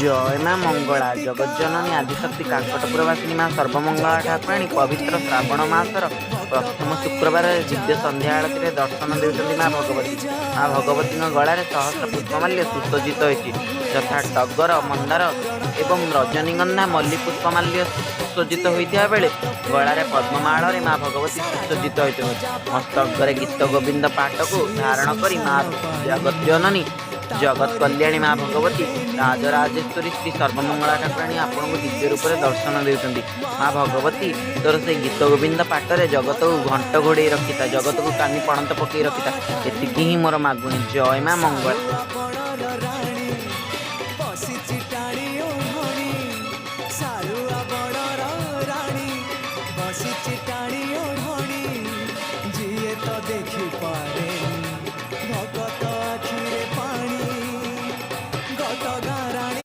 जय मां मंगला जगज्जननी आदिशक्ति काकटपुरवासिनी मां सर्वमंगला ठाकुराणी पवित्र श्रावण मासर प्रथम शुक्रवार दिव्य संध्या आळती दर्शन देउछन्ति मां भगवती। मां भगवती गलार सहस्र पुष्पमाल्य सुसज्जित होती यथा टगर मंदार एवं रजनीगंधा मल्ली पुष्पमाल्य सुसज्जित होता बेले गलार पद्ममाल मां भगवती सुसज्जित होती। मस्तकरे गीत गोविंद पाठ को धारण कर मां जगज्जननी जगत कल्याणी मां भगवती राजराजेश्वरी श्री सर्वमंगला ठाकुराणी आपन को दिव्य रूप से दर्शन देउछन्ति। मां भगवती तोर से गीत गोविंद पाठरे जगत को घंट घोड़े रखिता जगत को कानी पणत पकई रखिता एतिकी ही मोर मागुणी। जय मां मंगला।